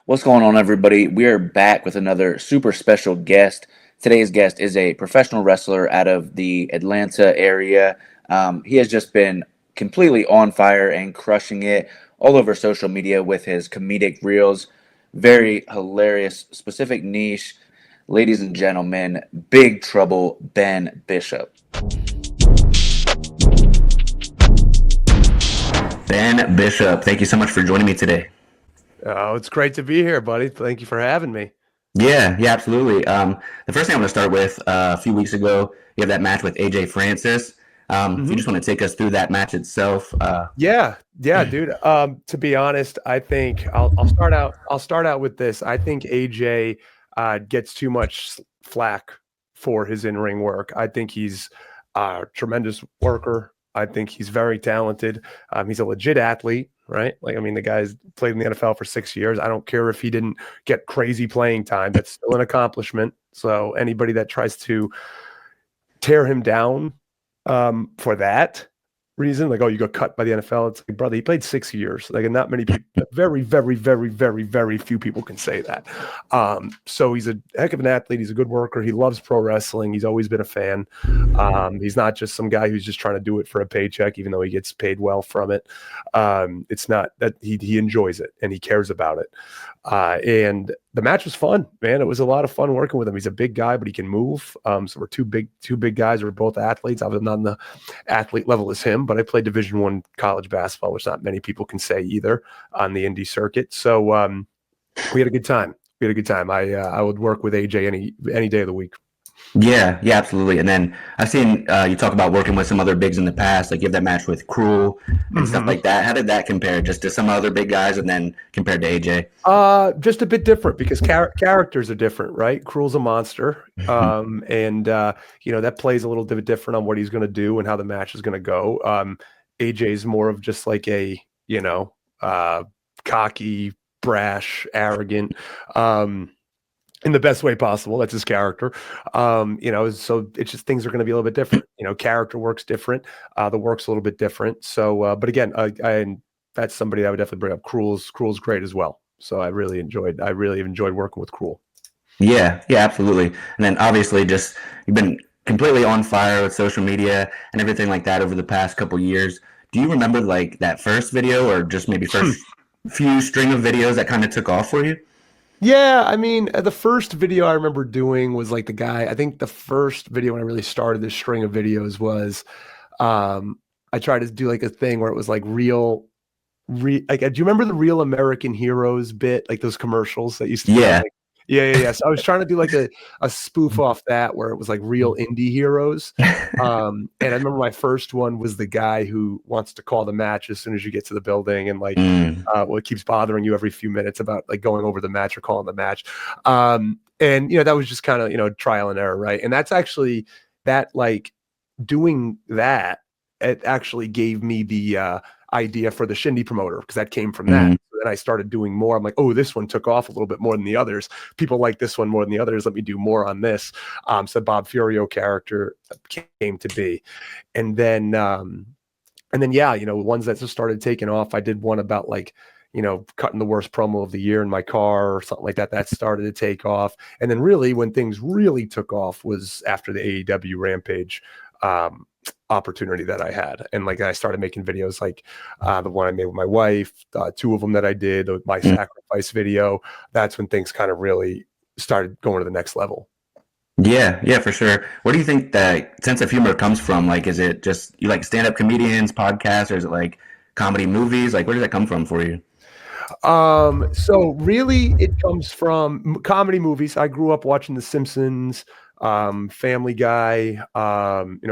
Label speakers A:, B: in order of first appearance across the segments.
A: What's going on, everybody? We are back with another super special guest. Today's guest is a professional wrestler out of the Atlanta area. He has just been completely on fire and crushing it all over social media with his comedic reels. Very hilarious, specific niche. Ladies and gentlemen, Big Trouble Ben Bishop. Ben Bishop, thank you so much for joining me today.
B: Oh, it's great to be here, buddy. Thank you for having me.
A: Yeah, absolutely. The first thing I'm going to start with, a few weeks ago, you have that match with AJ Francis. If you just want to take us through that match itself.
B: Yeah, dude. To be honest, I think I'll start out. I'll start out with this. I think AJ gets too much flack for his in-ring work. I think he's a tremendous worker. I think he's very talented. He's a legit athlete, right? Like, I mean, the guy's played in the NFL for 6 years. I don't care if he didn't get crazy playing time. That's still an accomplishment. So anybody that tries to tear him down for that reason, like, oh, you got cut by the NFL. It's like, brother, he played 6 years. Like, and not many people, very, very, very, very, very few people can say that. So he's a heck of an athlete. He's a good worker. He loves pro wrestling. He's always been a fan. He's not just some guy who's just trying to do it for a paycheck, even though he gets paid well from it. It's not that he enjoys it and he cares about it. And the match was fun, man. It was a lot of fun working with him. He's a big guy, but he can move. So we're two big guys. We're both athletes. I was not on the athlete level as him, but I played Division I college basketball, which not many people can say either on the indie circuit. So we had a good time. I would work with AJ any day of the week.
A: Yeah, absolutely. And then I've seen you talk about working with some other bigs in the past, like you have that match with Cruel and stuff like that. How did that compare just to some other big guys and then compared to AJ?
B: Just a bit different because characters are different, right? Cruel's a monster. And that plays a little bit different on what he's going to do and how the match is going to go. AJ's more of just like a, cocky, brash, arrogant, in the best way possible. That's his character. So it's just, things are going to be a little bit different. Character works different. The work's a little bit different. So, but again, that's somebody I would definitely bring up. Cruel's great as well. So I really enjoyed working with Cruel.
A: Yeah, absolutely. And then obviously just you've been completely on fire with social media and everything like that over the past couple years. Do you remember like that first video or just maybe first few string of videos that kind of took off for you?
B: Yeah, I mean, the first video I remember doing was like I think the first video when I really started this string of videos was I tried to do like a thing where it was like do you remember the Real American Heroes bit, like those commercials that used to be
A: Yeah.
B: like, yeah. So I was trying to do like a spoof off that where it was like real indie heroes. And I remember my first one was the guy who wants to call the match as soon as you get to the building and like it keeps bothering you every few minutes about like going over the match or calling the match. And that was just kind of trial and error, right? And that's actually that, like, doing that, it actually gave me the idea for the Shindy promoter because that came from that. So then I started doing more. I'm like, oh, this one took off a little bit more than the others. People like this one more than the others. Let me do more on this. So Bob Furio character came to be. And then ones that just started taking off. I did one about like, cutting the worst promo of the year in my car or something like that. That started to take off. And then really when things really took off was after the AEW Rampage opportunity that I had. And like I started making videos like the one I made with my wife, 2 of them that I did, my sacrifice video. That's when things kind of really started going to the next level.
A: Yeah, for sure. Where do you think that sense of humor comes from? Like, is it just you like stand-up comedians, podcasts, or is it like comedy movies? Like, where does that come from for you?
B: So really it comes from comedy movies. I grew up watching The Simpsons, Family Guy,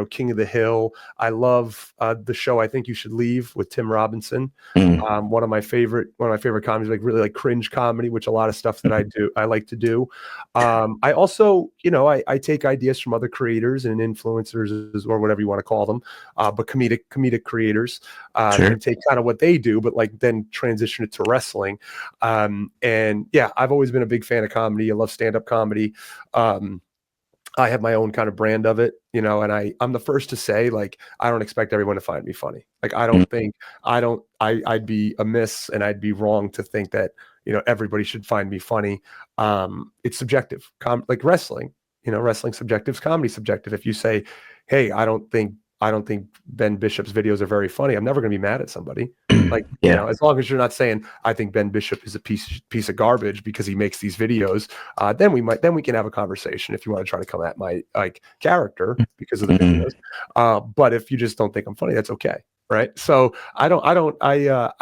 B: King of the Hill. I love the show I Think You Should Leave with Tim Robinson. One of my favorite comedies, like really like cringe comedy, which a lot of stuff that I like to do. I also, I take ideas from other creators and influencers or whatever you want to call them, but comedic creators, and take kind of what they do, but like then transition it to wrestling. And yeah, I've always been a big fan of comedy. I love stand-up comedy. I have my own kind of brand of it, and I'm the first to say, like, I don't expect everyone to find me funny. Like, I don't think I'd be amiss and I'd be wrong to think that, everybody should find me funny. It's subjective. Like wrestling, wrestling subjective, comedy subjective. If you say, hey, I don't think Ben Bishop's videos are very funny, I'm never going to be mad at somebody. Like,
A: Yeah.
B: as long as you're not saying, I think Ben Bishop is a piece of garbage because he makes these videos, then we can have a conversation if you want to try to come at my like character because of the videos. But if you just don't think I'm funny, that's okay. Right. So I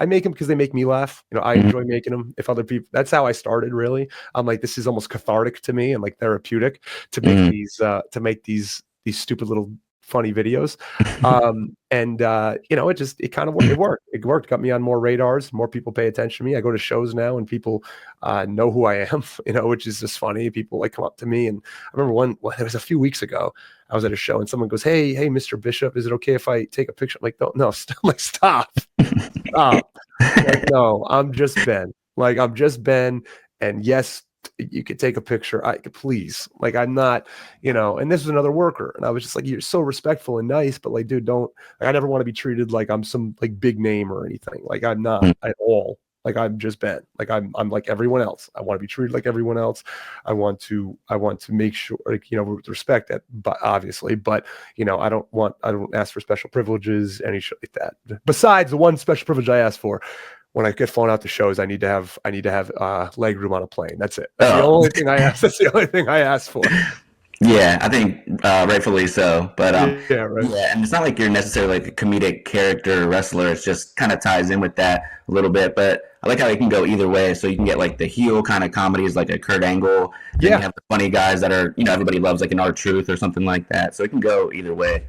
B: make them because they make me laugh. I enjoy making them. If other people, that's how I started really. I'm like, this is almost cathartic to me and like therapeutic to make these stupid little funny videos. It kind of worked. It worked, got me on more radars. More people pay attention to me. I go to shows now and people know who I am, which is just funny. People like come up to me. And I remember it was a few weeks ago, I was at a show and someone goes, hey, Mr. Bishop, is it okay if I take a picture? I'm like, no, like, stop. Like, no, I'm just Ben. Like, I'm just Ben. And yes, you could take a picture. I could please. Like, I'm not, and this was another worker. And I was just like, you're so respectful and nice, but like, dude, I never want to be treated like I'm some like big name or anything. Like, I'm not at all. Like, I'm just Ben. Like, I'm like everyone else. I want to be treated like everyone else. I want to make sure, like, with respect that, but obviously, but I don't ask for special privileges, any shit like that. Besides the one special privilege I asked for, when I get flown out to shows, I need to have leg room on a plane. That's it. That's the only thing I ask. That's the only thing I asked for.
C: Yeah, I think rightfully so. But
B: yeah, right.
C: Yeah, and it's not like you're necessarily like a comedic character wrestler. It's just kind of ties in with that a little bit. But I like how it can go either way. So you can get like the heel kind of comedies, like a Kurt Angle. Then you have the funny guys that are, everybody loves, like an R-Truth or something like that. So it can go either way.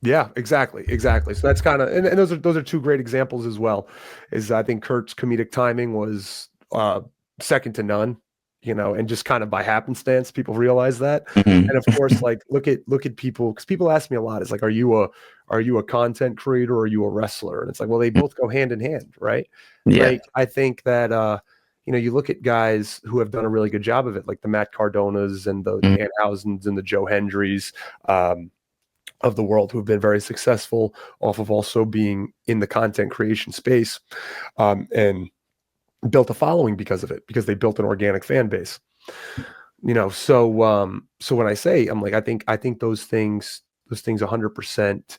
B: Yeah, exactly. So that's kind of, and those are two great examples as well. Is I think Kurt's comedic timing was second to none, and just kind of by happenstance, people realize that.
C: Mm-hmm.
B: And of course, like look at people, because people ask me a lot. It's like, are you a content creator or are you a wrestler? And it's like, well, they both go hand in hand, right?
C: Yeah.
B: Like, I think that you look at guys who have done a really good job of it, like the Matt Cardonas and the Danhausens and the Joe Hendrys. Of the world, who have been very successful off of also being in the content creation space, and built a following because of it, because they built an organic fan base. So when I say, I'm like, I think those things 100%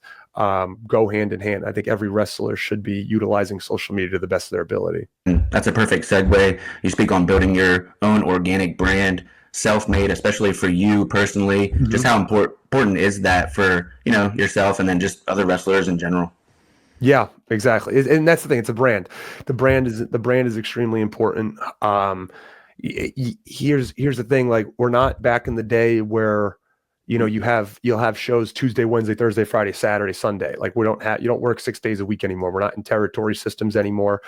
B: go hand in hand. I think every wrestler should be utilizing social media to the best of their ability.
C: That's a perfect segue. You speak on building your own organic brand, self-made, especially for you personally. Just how important is that for yourself and then just other wrestlers in general?
B: Yeah, exactly. And that's the thing. It's a brand. The brand is extremely important. Here's the thing. Like, we're not back in the day where you'll have shows Tuesday, Wednesday, Thursday, Friday, Saturday, Sunday. Like, you don't work 6 days a week anymore. We're not in territory systems anymore.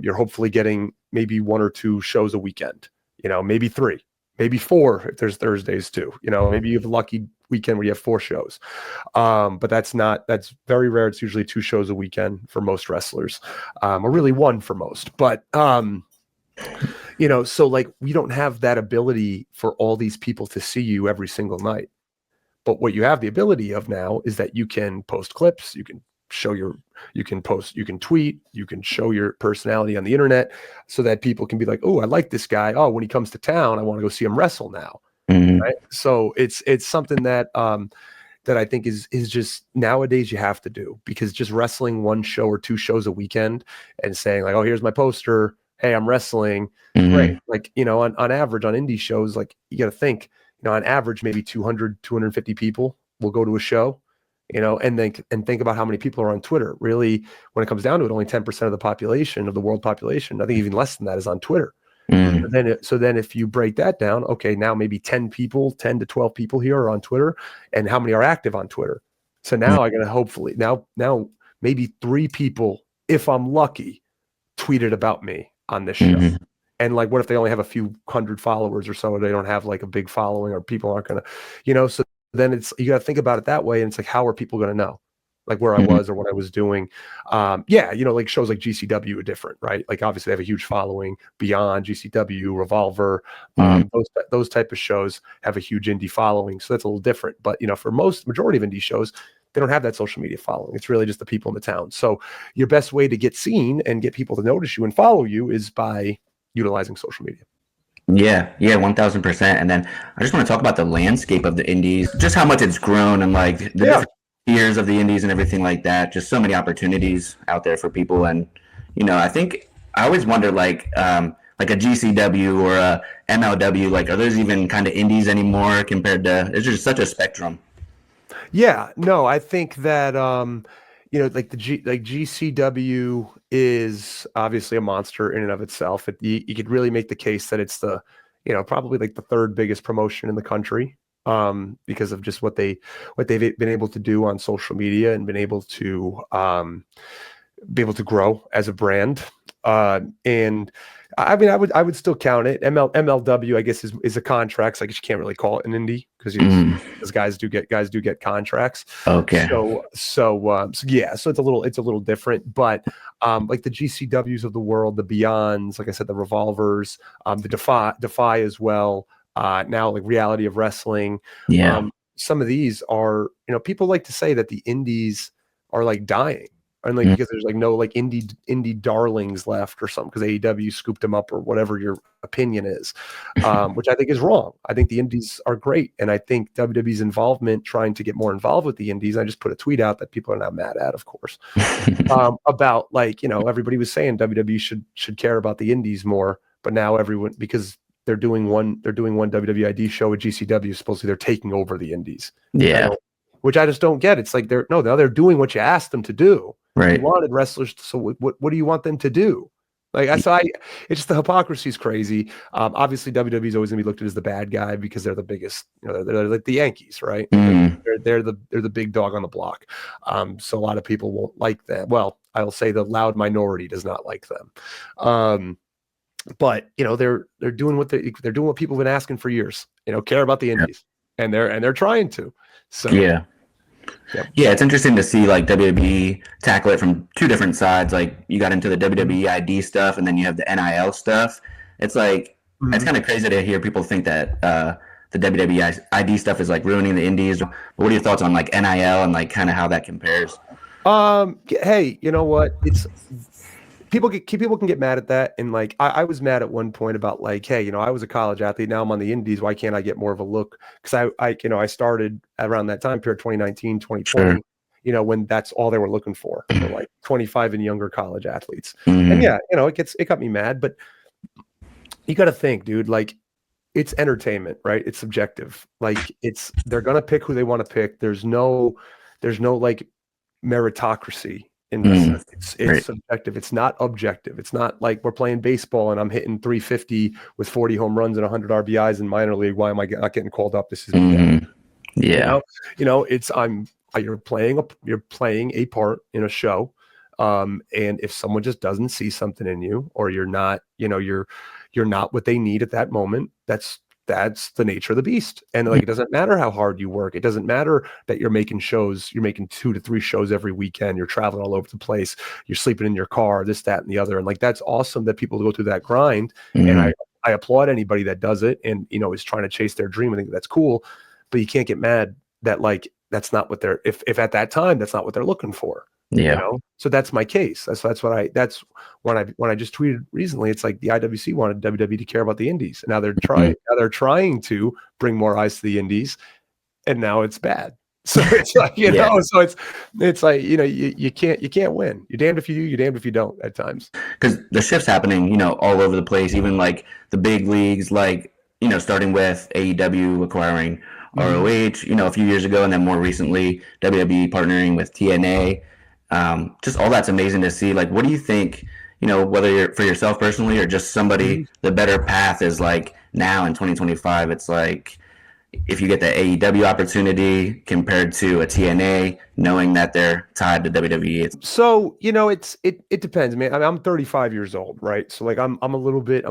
B: You're hopefully getting maybe 1 or 2 shows a weekend. Maybe 3. Maybe 4 if there's Thursdays too. Maybe you have a lucky weekend where you have 4 shows. But that's very rare. It's usually 2 shows a weekend for most wrestlers, or really 1 for most. But so like, we don't have that ability for all these people to see you every single night. But what you have the ability of now is that you can post clips, you can tweet, you can show your personality on the internet so that people can be like, oh, I like this guy. Oh, when he comes to town, I want to go see him wrestle now. Right. So it's something that that I think is just nowadays you have to do, because just wrestling 1 show or 2 shows a weekend and saying like, oh, here's my poster, hey, I'm wrestling. Great. Like, on average on indie shows, like, you got to think, on average, maybe 200, 250 people will go to a show. And think about how many people are on Twitter. Really, when it comes down to it, only 10% of the population, of the world population, I think even less than that, is on Twitter. So then if you break that down, okay, now maybe 10 to 12 people here are on Twitter, and how many are active on Twitter? So now I gotta hopefully now maybe 3 people, if I'm lucky, tweeted about me on this show. And like, what if they only have a few hundred followers or so, or they don't have like a big following, or people aren't gonna, so then you got to think about it that way. And it's like, how are people going to know like where I was or what I was doing? Like shows like GCW are different, right? Like, obviously they have a huge following beyond GCW, Revolver. Those type of shows have a huge indie following. So that's a little different. But, for majority of indie shows, they don't have that social media following. It's really just the people in the town. So your best way to get seen and get people to notice you and follow you is by utilizing social media.
C: Yeah, 1000%. And then I just want to talk about the landscape of the indies, just how much it's grown and like the different tiers of the indies and everything like that. Just so many opportunities out there for people. And, I think I always wonder like a GCW or a MLW, like are those even kind of indies anymore compared to, it's just such a spectrum.
B: Yeah, no, I think that like GCW is obviously a monster in and of itself. You could really make the case that it's the, probably like the third biggest promotion in the country, because of just what they've been able to do on social media and been able to grow as a brand. And I mean, I would still count it. MLW, I guess, is a contract. So I guess you can't really call it an indie because guys do get contracts.
C: Okay.
B: So yeah, so it's a little different. But like the GCWs of the world, the Beyonds, like I said, the Revolvers, the Defy as well. Now like Reality of Wrestling.
C: Yeah.
B: Some of these are, people like to say that the indies are like dying. And like because there's like no like indie darlings left or something because AEW scooped them up or whatever your opinion is, which I think is wrong. I think the indies are great, and I think WWE's involvement, trying to get more involved with the indies. I just put a tweet out that people are not mad at, of course, about like everybody was saying WWE should care about the indies more, but now everyone, because they're doing one WWID show at GCW, supposedly they're taking over the indies.
C: Yeah.
B: Which I just don't get. It's like they're doing what you asked them to do.
C: Right.
B: You wanted wrestlers, so what do you want them to do? Like it's just the hypocrisy is crazy. Obviously WWE is always gonna be looked at as the bad guy because they're the biggest. They're like the Yankees, right? They're the big dog on the block. So a lot of people won't like that. Well, I'll say the loud minority does not like them. But they're doing what people have been asking for years. Care about the indies, and they're trying to. So
C: yeah.
B: Yep.
C: Yeah, it's interesting to see like WWE tackle it from two different sides. Like you got into the WWE ID stuff, and then you have the NIL stuff. It's like it's kind of crazy to hear people think that the WWE ID stuff is like ruining the indies. But what are your thoughts on like NIL and like kind of how that compares?
B: Hey, you know what? It's people can get mad at that, and like I was mad at one point about like, hey, I was a college athlete, now I'm on the indies, why can't I get more of a look? Because I started around that time period, 2019, 2020,
C: Sure.
B: When that's all they were looking for like 25 and younger college athletes. And yeah, it got me mad, but you got to think, dude, like it's entertainment, right? It's subjective. Like they're gonna pick who they want to pick. There's no like meritocracy in this. It's subjective. It's not objective. It's not like we're playing baseball and I'm hitting 350 with 40 home runs and 100 RBIs in minor league. Why am I not getting called up? This is
C: yeah.
B: It's you're playing a part in a show, and if someone just doesn't see something in you, or you're not you're not what they need at that moment, that's the nature of the beast. And like, it doesn't matter how hard you work. It doesn't matter that you're making 2 to 3 shows every weekend. You're traveling all over the place. You're sleeping in your car, this, that, and the other. And like, that's awesome that people go through that grind. And I applaud anybody that does it and, is trying to chase their dream. I think that's cool, but you can't get mad that like, that's not what they're, if at that time, that's not what they're looking for.
C: Yeah.
B: So that's my case. That's when I just tweeted recently. It's like the IWC wanted WWE to care about the indies, and now they're trying. Now they're trying to bring more eyes to the indies, and now it's bad. So it's like so it's like you can't win. You're damned if you do. You're damned if you don't. At times,
C: because the shift's happening, all over the place. Even like the big leagues, like starting with AEW acquiring ROH, a few years ago, and then more recently WWE partnering with TNA. Just all that's amazing to see. Like, what do you think, whether you're for yourself personally or just somebody, the better path is like now in 2025, it's like if you get the AEW opportunity compared to a TNA, knowing that they're tied to WWE.
B: So, it depends, man. I mean, I'm 35 years old, right? So like I'm a little bit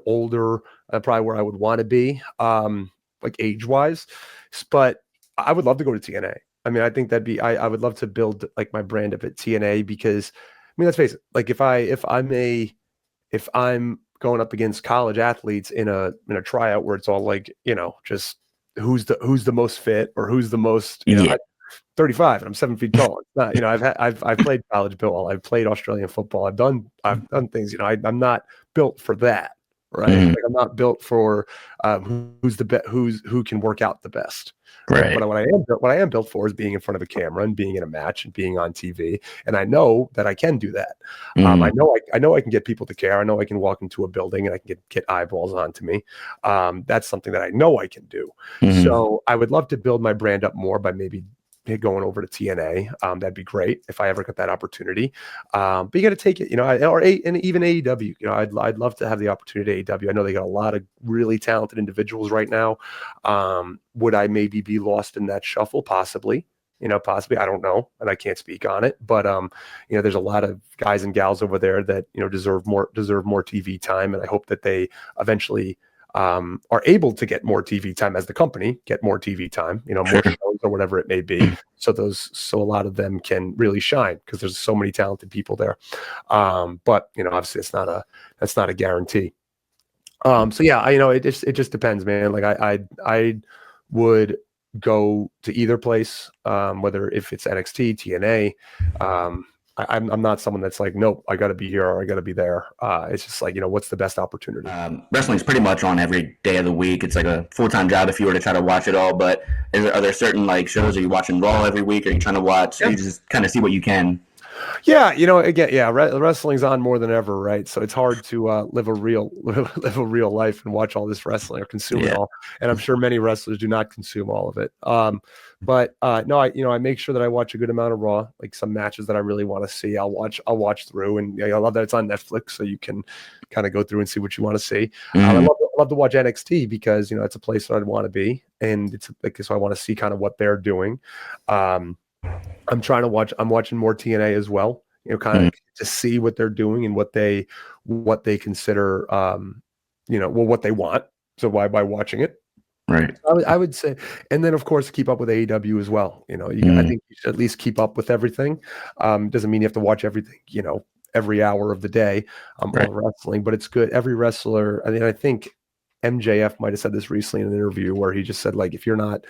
B: older, probably where I would want to be, like age wise, but I would love to go to TNA. I mean, I think I would love to build like my brand up at TNA because, I mean, let's face it, like if I'm going up against college athletes in a tryout where it's all like, just who's the most fit or who's the most, 35 and I'm 7 feet tall. It's not, I've played college ball. I've played Australian football. I've done things, I'm not built for that. Right.
C: Mm-hmm.
B: Like I'm not built for who can work out the best.
C: Right.
B: But what I am built for is being in front of a camera and being in a match and being on TV. And I know that I can do that.
C: Mm-hmm.
B: I know I can get people to care. I know I can walk into a building and I can get eyeballs onto me. That's something that I know I can do.
C: Mm-hmm.
B: So I would love to build my brand up more by maybe going over to TNA. That'd be great if I ever get that opportunity. But you got to take it, and even AEW. I'd love to have the opportunity at AEW. I know they got a lot of really talented individuals right now. Would I maybe be lost in that shuffle? Possibly. Possibly. I don't know, and I can't speak on it. But there's a lot of guys and gals over there that deserve more TV time, and I hope that they eventually are able to get more TV time as the company, get more TV time, more shows or whatever it may be. So a lot of them can really shine because there's so many talented people there. But obviously that's not a guarantee. So yeah, it just depends, man. Like I would go to either place, whether if it's NXT, TNA. I'm not someone that's like, nope, I got to be here or I got to be there. It's just like, what's the best opportunity?
C: Wrestling's pretty much on every day of the week. It's like a full-time job if you were to try to watch it all. But are there certain like shows? Are you watching Raw every week? Are you trying to watch? Yeah. You just kind of see what you can.
B: Yeah, again, yeah, wrestling's on more than ever, right? So it's hard to live a real life and watch all this wrestling or consume it all. And I'm sure many wrestlers do not consume all of it. But no, I make sure that I watch a good amount of Raw, like some matches that I really want to see. I'll watch through, and I love that it's on Netflix, so you can kind of go through and see what you want to see. I love to watch NXT because it's a place that I'd want to be, and it's like so I want to see kind of what they're doing. I'm watching more TNA as well, kind of to see what they're doing and what they consider, what they want. So by watching it,
C: right?
B: I would say, and then of course keep up with AEW as well. I think you should at least keep up with everything. Doesn't mean you have to watch everything, every hour of the day, all wrestling, but it's good. Every wrestler, I think MJF might have said this recently in an interview where he just said, like, if you're not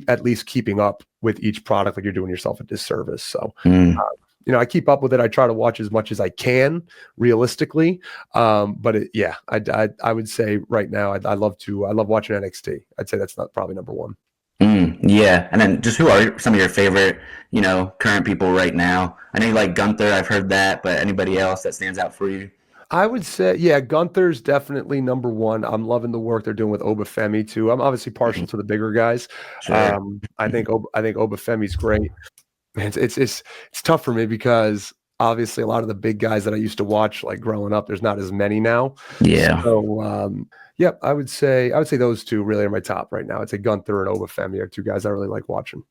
B: at least keeping up with each product, like you're doing yourself a disservice. So, I keep up with it. I try to watch as much as I can realistically. But I would say right now, I love watching NXT. I'd say that's not probably number one.
C: Yeah. And then just who are some of your favorite, current people right now? I know you like Gunther. I've heard that, but anybody else that stands out for you?
B: I would say, yeah, Gunther's definitely number one. I'm loving the work they're doing with Obafemi too. I'm obviously partial to the bigger guys.
C: Sure.
B: I think Obafemi's great. It's tough for me because obviously a lot of the big guys that I used to watch like growing up, there's not as many now.
C: Yeah.
B: So I would say those two really are my top right now. I'd say Gunther and Obafemi are two guys I really like watching.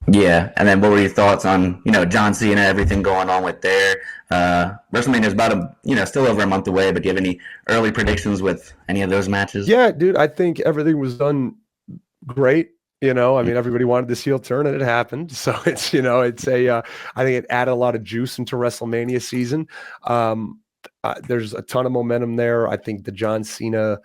C: Yeah, and then what were your thoughts on John Cena, everything going on with there? WrestleMania is about still over a month away, but do you have any early predictions with any of those matches?
B: Yeah, dude, I think everything was done great. Everybody wanted this heel turn and it happened. So it's I think it added a lot of juice into WrestleMania season. There's a ton of momentum there. I think the John Cena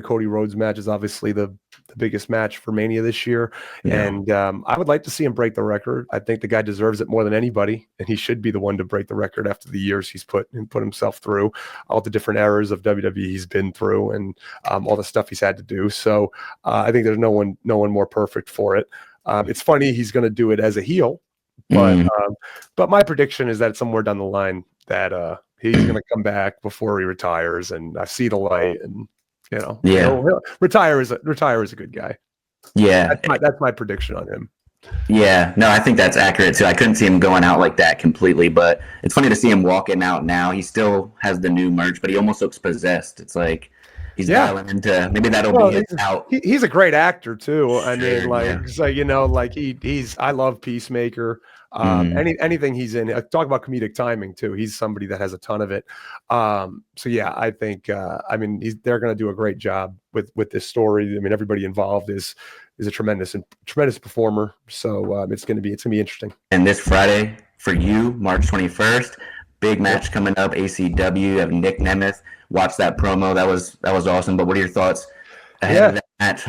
B: Cody Rhodes match is obviously the biggest match for Mania this year. Yeah. And I would like to see him break the record. I think the guy deserves it more than anybody, and he should be the one to break the record after the years he's put himself through, all the different eras of WWE he's been through, and all the stuff he's had to do. So I think there's no one more perfect for it. It's funny he's going to do it as a heel, but my prediction is that somewhere down the line that he's going to come back before he retires, and I see the light, and he'll retire as a good guy.
C: Yeah,
B: that's my prediction on him.
C: Yeah, no, I think that's accurate too. I couldn't see him going out like that completely, but it's funny to see him walking out now. He still has the new merch, but he almost looks possessed. It's like he's dialing into maybe that'll be his out.
B: He's a great actor too. I mean, so he's. I love Peacemaker. Anything he's in. Talk about comedic timing too. He's somebody that has a ton of it. So yeah, I think. They're going to do a great job with this story. I mean, everybody involved is a tremendous performer. So it's going to be interesting.
C: And this Friday for you, March 21st, big match coming up. ACW. You have Nick Nemeth. Watch that promo. That was awesome. But what are your thoughts ahead of that match?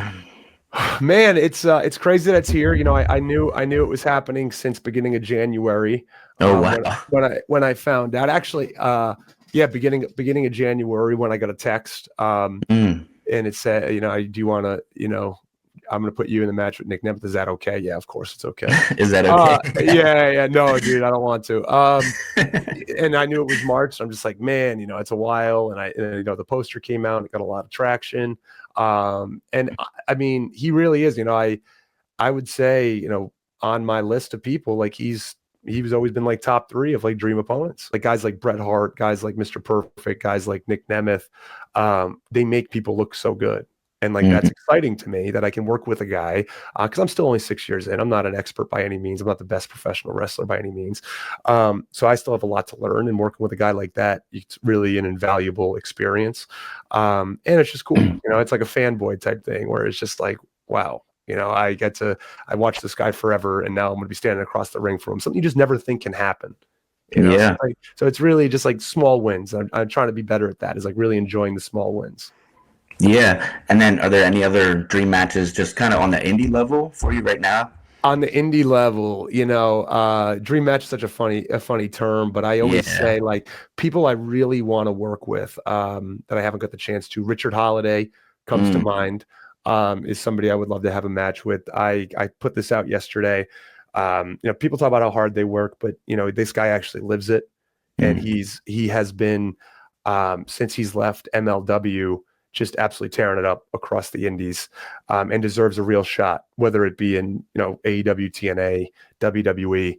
B: Man, it's crazy that it's here. I knew it was happening since beginning of January.
C: Oh wow.
B: When I found out, actually, beginning of January when I got a text, and it said, do you want to, I'm going to put you in the match with Nick Nemeth. Is that okay? Yeah, of course it's okay.
C: Is that okay?
B: Yeah. No, dude, I don't want to. And I knew it was March. So I'm just like, man, it's a while. And the poster came out and it got a lot of traction. And I mean, he really is, I would say, on my list of people, like he's always been like top 3 of like dream opponents, like guys like Bret Hart, guys like Mr. Perfect, guys like Nick Nemeth. They make people look so good. And like, that's exciting to me that I can work with a guy, because I'm still only 6 years in. I'm not an expert by any means. I'm not the best professional wrestler by any means. So I still have a lot to learn, and working with a guy like that, it's really an invaluable experience. And it's just cool. It's like a fanboy type thing where it's just like, wow, I watched this guy forever, and now I'm going to be standing across the ring from him. Something you just never think can happen.
C: Yeah.
B: So it's really just like small wins. I'm trying to be better at that, is like really enjoying the small wins.
C: Yeah. And then are there any other dream matches just kind of on the indie level for you right now?
B: On the indie level, dream match is such a funny term, but I always say, like, people I really want to work with, that I haven't got the chance to. Richard Holiday comes to mind, is somebody I would love to have a match with. I put this out yesterday. People talk about how hard they work, but this guy actually lives it. And he has been, since he's left MLW, just absolutely tearing it up across the indies, and deserves a real shot, whether it be in, AEW, TNA, WWE.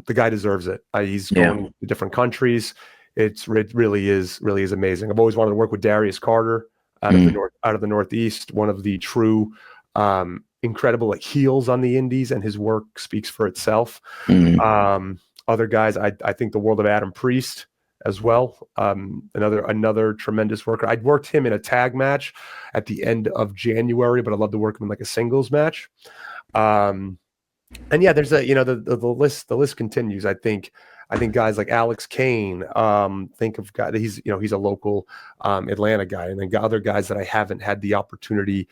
B: The guy deserves it. He's going to different countries. It really is amazing. I've always wanted to work with Darius Carter out of the Northeast, one of the true, incredible like heels on the indies, and his work speaks for itself. Other guys, I think the world of Adam Priest as well. Another tremendous worker. I'd worked him in a tag match at the end of January, but I'd love to work him in like a singles match. And yeah, there's the list continues. I think guys like Alex Kane, think of guy that he's a local Atlanta guy, and then other guys that I haven't had the opportunity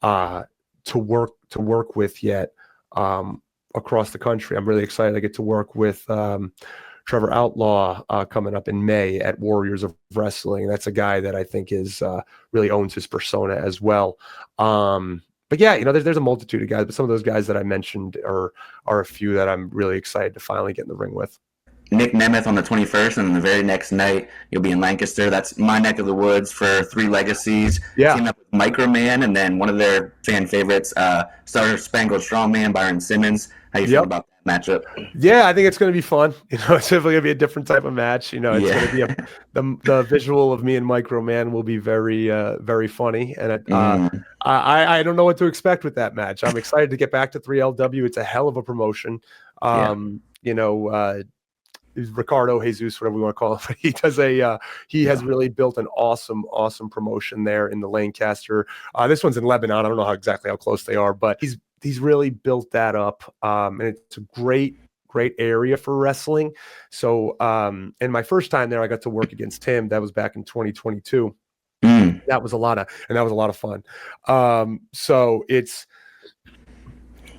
B: to work with yet across the country. I'm really excited. I get to work with Trevor Outlaw coming up in May at Warriors of Wrestling. That's a guy that I think is really owns his persona as well. But yeah, there's a multitude of guys, but some of those guys that I mentioned are a few that I'm really excited to finally get in the ring with.
C: Nick Nemeth on the 21st, and the very next night you'll be in Lancaster. That's my neck of the woods for 3 Legacies.
B: Yeah.
C: Team up with Microman, and then one of their fan favorites, Star Spangled Strongman, Byron Simmons. How you feel about that matchup?
B: Yeah, I think it's going to be fun. It's definitely going to be a different type of match. It's going to be the visual of me and Microman will be very, very funny. And I don't know what to expect with that match. I'm excited to get back to 3LW. It's a hell of a promotion. Ricardo Jesus, whatever we want to call him, but he does he has really built an awesome promotion there in the Lancaster. This one's in Lebanon. I don't know exactly how close they are, but he's really built that up. And it's a great area for wrestling. So, and my first time there, I got to work against him. That was back in 2022. That was a lot of fun. So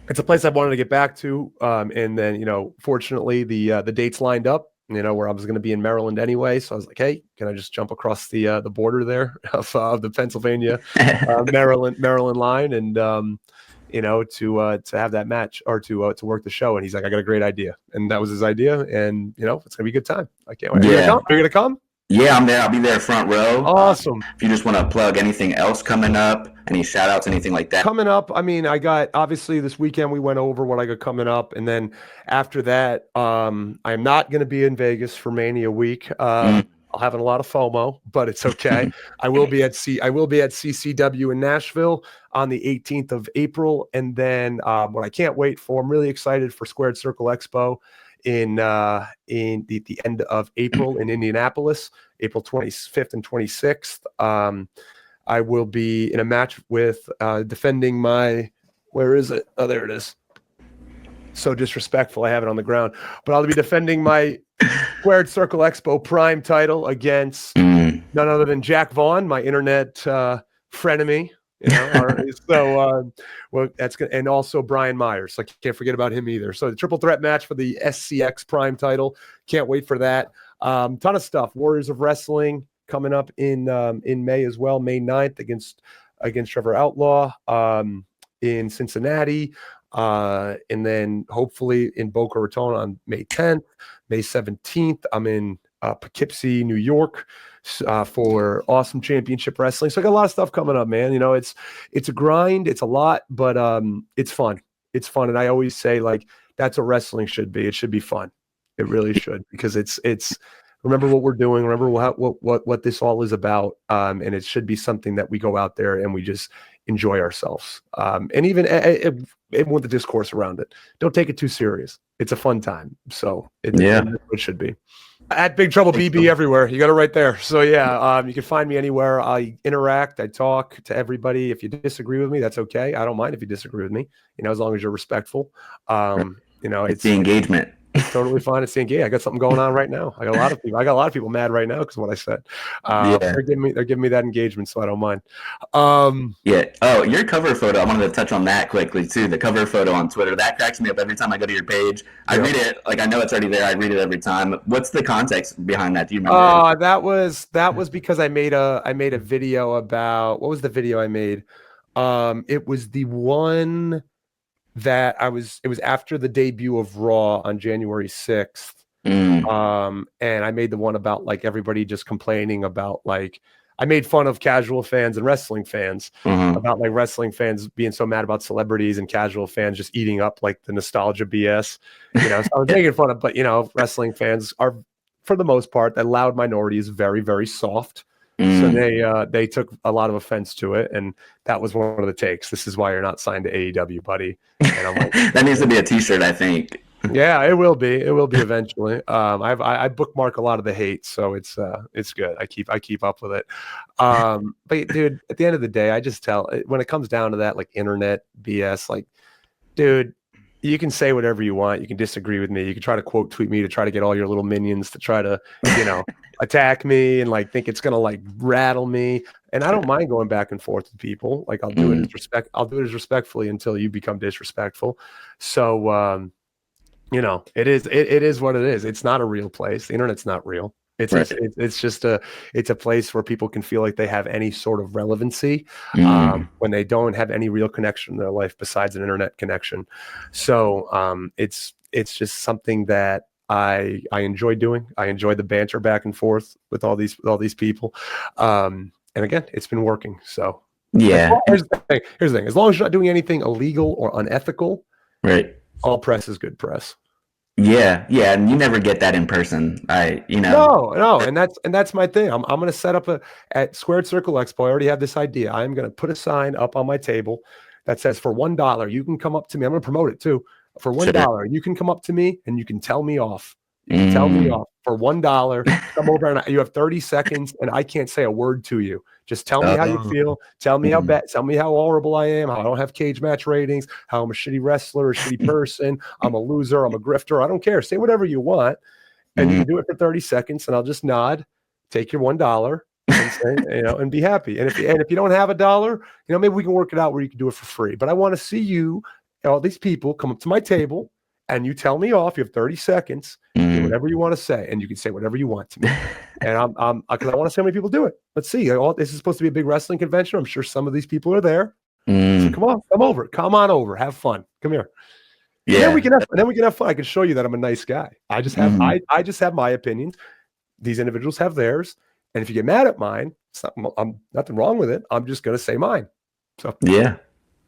B: it's a place I wanted to get back to. And then, fortunately the dates lined up, where I was going to be in Maryland anyway. So I was like, hey, can I just jump across the border there of the Pennsylvania, Maryland line, and, to have that match, or to work the show. And he's like, I got a great idea. And that was his idea. And, it's going to be a good time. I can't wait.
C: Yeah.
B: Are you going to come?
C: Yeah, I'm there. I'll be there front row.
B: Awesome.
C: If you just want to plug anything else coming up, any shout outs, anything like that.
B: Coming up, I mean, I got, obviously this weekend we went over what I got coming up. And then after that, I'm not going to be in Vegas for Mania week. I'll have a lot of FOMO, but it's okay. I will be at CCW in Nashville on the 18th of April. And then what I can't wait for, I'm really excited for Squared Circle Expo in the end of April in Indianapolis, April 25th and 26th. I will be in a match with defending my, where is it? Oh, there it is. So disrespectful. I have it on the ground, but I'll be defending my Squared Circle Expo Prime title against none other than Jack Vaughn, my internet frenemy. Well, that's good. And also Brian Myers. I can't forget about him either. So the triple threat match for the SCX Prime title. Can't wait for that. Ton of stuff. Warriors of Wrestling coming up in May as well, May 9th against Trevor Outlaw in Cincinnati. And then hopefully in Boca Raton on May 10th, May 17th. I'm in Poughkeepsie, New York for Awesome Championship Wrestling. So I got a lot of stuff coming up, man. It's a grind. It's a lot, but it's fun. It's fun. And I always say, like, that's what wrestling should be. It should be fun. It really should, because it's remember what we're doing. Remember what this all is about. And it should be something that we go out there and we just enjoy ourselves. And even with the discourse around it, don't take it too serious. It's a fun time. So it should be. At Big Trouble BB everywhere. You got it right there. So yeah, you can find me anywhere. I interact. I talk to everybody. If you disagree with me, that's okay. I don't mind if you disagree with me, as long as you're respectful. It's
C: the engagement.
B: It's totally fine. It's the engagement. I got something going on right now. I got a lot of people mad right now because of what I said. They're giving me that engagement, so I don't mind.
C: Yeah. Oh, your cover photo. I wanted to touch on that quickly too. The cover photo on Twitter, that cracks me up every time I go to your page. I read it, like, I know it's already there. I read it every time. What's the context behind that? Do you remember?
B: That was because I made a video about, what was the video I made? It was the one that it was after the debut of Raw on January 6th. And I made the one about, like, everybody just complaining about, like, I made fun of casual fans and wrestling fans about, like, wrestling fans being so mad about celebrities and casual fans just eating up, like, the nostalgia BS. So I was making fun of, but wrestling fans are, for the most part, that loud minority is very, very soft. So they took a lot of offense to it, and that was one of the takes. This is why you're not signed to AEW, buddy. And I'm like,
C: that needs to be a T-shirt, I think.
B: Yeah, it will be. It will be eventually. I bookmark a lot of the hate, so it's good. I keep up with it. But dude, at the end of the day, I just tell, when it comes down to that, like, internet BS, like, dude, you can say whatever you want. You can disagree with me. You can try to quote tweet me to try to get all your little minions to try to, attack me and, like, think it's gonna, like, rattle me. And I don't mind going back and forth with people. Like, I'll do it as respectfully until you become disrespectful. So it is what it is. It's not a real place. The internet's not real. It's just a place where people can feel like they have any sort of relevancy when they don't have any real connection in their life besides an internet connection. So it's just something that I enjoy doing. I enjoy the banter back and forth with all these people. And again, it's been working. So
C: yeah.
B: Here's the thing. As long as you're not doing anything illegal or unethical,
C: right,
B: all press is good press.
C: Yeah, and you never get that in person.
B: No, and that's my thing. I'm going to set up at Squared Circle Expo. I already have this idea. I'm going to put a sign up on my table that says, for $1, you can come up to me. I'm going to promote it too. For $1, you can come up to me and you can tell me off. You can tell me off for $1. Come over and you have 30 seconds, and I can't say a word to you. Just tell me how you feel. Tell me how bad. Tell me how horrible I am. How I don't have cage match ratings. How I'm a shitty wrestler, a shitty person. I'm a loser. I'm a grifter. I don't care. Say whatever you want, and you can do it for 30 seconds, and I'll just nod, take your $1, and say, and be happy. And if you don't have $1, maybe we can work it out where you can do it for free. But I want to see you, all these people, come up to my table, and you tell me off. You have 30 seconds. Do whatever you want to say, and you can say whatever you want to me. And because I want to see how many people do it. Let's see. This is supposed to be a big wrestling convention. I'm sure some of these people are there. So come on over, have fun. Come here. Yeah. And then we can have fun. I can show you that I'm a nice guy. I just have I just have my opinions. These individuals have theirs, and if you get mad at mine, I'm nothing wrong with it. I'm just gonna say mine. So
C: yeah.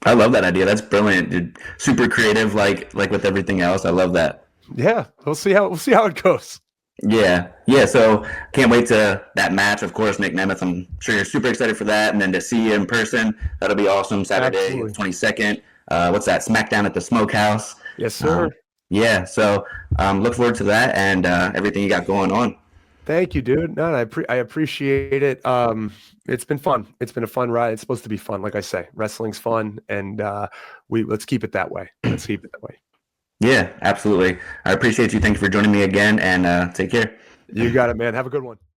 C: I love that idea. That's brilliant, dude. Super creative, like with everything else. I love that.
B: Yeah, we'll see how it goes.
C: Yeah. So can't wait to that match. Of course, Nick Nemeth. I'm sure you're super excited for that, and then to see you in person, that'll be awesome. Saturday, 22nd. What's that? Smackdown at the Smokehouse.
B: Yes, sir.
C: Yeah. So look forward to that and everything you got going on.
B: Thank you, dude. No, I appreciate it. It's been fun. It's been a fun ride. It's supposed to be fun, like I say. Wrestling's fun, and let's keep it that way.
C: Yeah, absolutely. I appreciate you. Thank you for joining me again, and take care.
B: You got it, man. Have a good one.